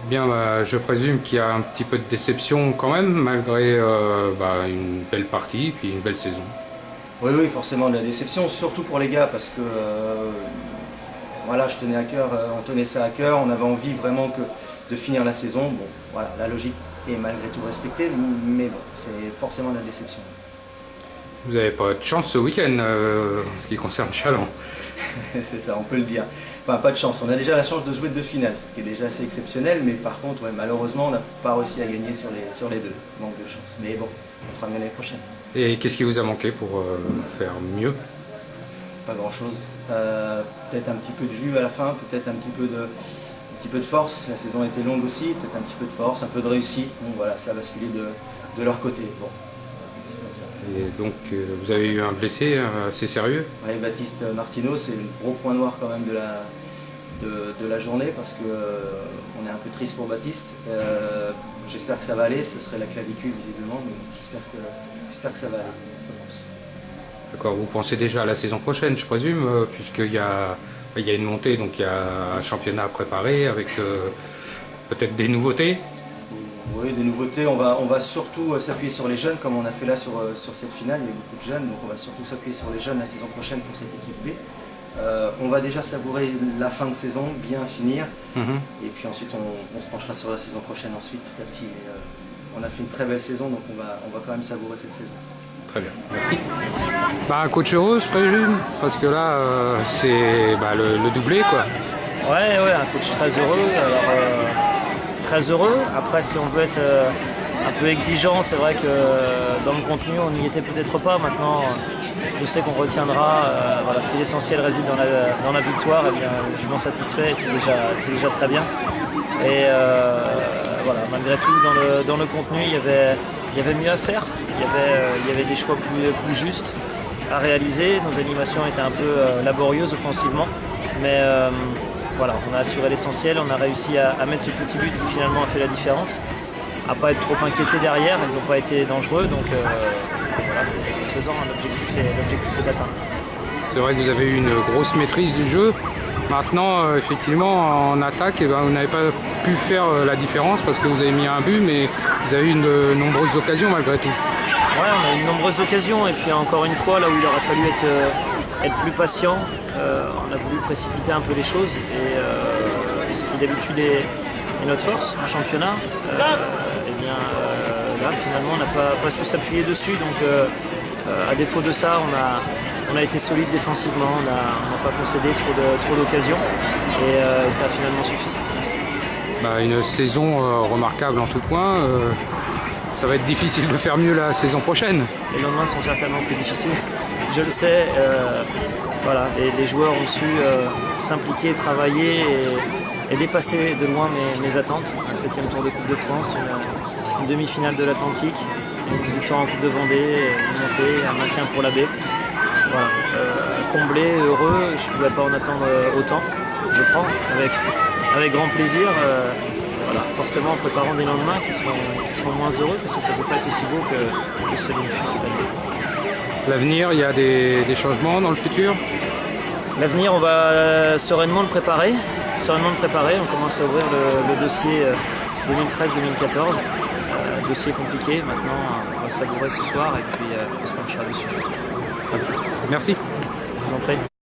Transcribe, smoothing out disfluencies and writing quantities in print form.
Bien, je présume qu'il y a un petit peu de déception quand même, malgré une belle partie puis une belle saison. Oui, oui, forcément de la déception, surtout pour les gars, parce que voilà, je tenais à cœur, on tenait ça à cœur, on avait envie vraiment de finir la saison. Bon, voilà, la logique est malgré tout respectée, mais bon, c'est forcément de la déception. Vous n'avez pas de chance ce week-end en ce qui concerne Challans. C'est ça, on peut le dire. Enfin, pas de chance. On a déjà la chance de jouer deux finales, ce qui est déjà assez exceptionnel, mais par contre, ouais, malheureusement, on n'a pas réussi à gagner sur les deux. Manque de chance. Mais bon, on fera mieux l'année prochaine. Et qu'est-ce qui vous a manqué pour faire mieux? Pas grand-chose. Peut-être un petit peu de jus à la fin, peut-être un petit peu de force. La saison a été longue aussi, peut-être un petit peu de force, un peu de réussite. Bon, voilà, ça va basculé de leur côté. Bon, c'est comme ça. Et donc, vous avez eu un blessé assez sérieux? Ouais, Baptiste Martino, c'est le gros point noir quand même de la journée parce que on est un peu triste pour Baptiste. J'espère que ça va aller, ce serait la clavicule visiblement, mais j'espère que ça va aller, je pense. D'accord, vous pensez déjà à la saison prochaine, je présume, puisqu'il y a, il y a une montée, donc il y a un championnat à préparer avec peut-être des nouveautés. Oui, des nouveautés, on va surtout s'appuyer sur les jeunes comme on a fait là sur cette finale, il y a eu beaucoup de jeunes, donc on va surtout s'appuyer sur les jeunes la saison prochaine pour cette équipe B. On va déjà savourer la fin de saison, bien finir, et puis ensuite on se penchera sur la saison prochaine ensuite petit à petit. On a fait une très belle saison, donc on va quand même savourer cette saison. Très bien, merci. Coach heureux, je présume, parce que là, c'est le doublé, quoi. Ouais, un coach très heureux. Alors, très heureux. Après, si on veut être un peu exigeant, c'est vrai que dans le contenu, on n'y était peut-être pas. Maintenant, je sais qu'on retiendra. Voilà, si l'essentiel réside dans la victoire, eh bien, je m'en satisfais et c'est déjà très bien. Et voilà, malgré tout, dans le contenu, il y avait mieux à faire. Il y avait des choix plus justes à réaliser. Nos animations étaient un peu laborieuses offensivement, mais voilà, on a assuré l'essentiel, on a réussi à mettre ce petit but qui finalement a fait la différence, à pas être trop inquiété derrière, ils n'ont pas été dangereux, donc voilà, c'est satisfaisant, l'objectif est atteint. C'est vrai que vous avez eu une grosse maîtrise du jeu. Maintenant, effectivement, en attaque, vous n'avez pas pu faire la différence parce que vous avez mis un but, mais vous avez eu de nombreuses occasions malgré tout. Ouais, on a eu de nombreuses occasions, et puis encore une fois, là où il aurait fallu être plus patient, on a voulu précipiter un peu les choses, et ce qui d'habitude est notre force en championnat, eh bien là finalement on n'a pas su s'appuyer dessus, donc à défaut de ça, on a été solide défensivement, on n'a pas concédé trop d'occasions, et ça a finalement suffi. Une saison remarquable en tout point. Ça va être difficile de faire mieux la saison prochaine. Les lendemains sont certainement plus difficiles, je le sais. Voilà, les joueurs ont su s'impliquer, travailler et dépasser de loin mes attentes. Un 7e tour de Coupe de France, une demi-finale de l'Atlantique, une victoire en Coupe de Vendée, une montée, un maintien pour la B. Voilà, comblé, heureux, je ne pouvais pas en attendre autant. Je prends avec grand plaisir. Voilà, forcément en préparant des lendemains qui seront moins heureux, parce que ça ne peut pas être aussi beau que celui qui fut cette année. L'avenir, il y a des changements dans le futur? L'avenir, on va sereinement le préparer. On commence à ouvrir le dossier 2013-2014. Dossier compliqué, maintenant on va savourer ce soir et puis on se penchera dessus. Merci. Je vous en prie.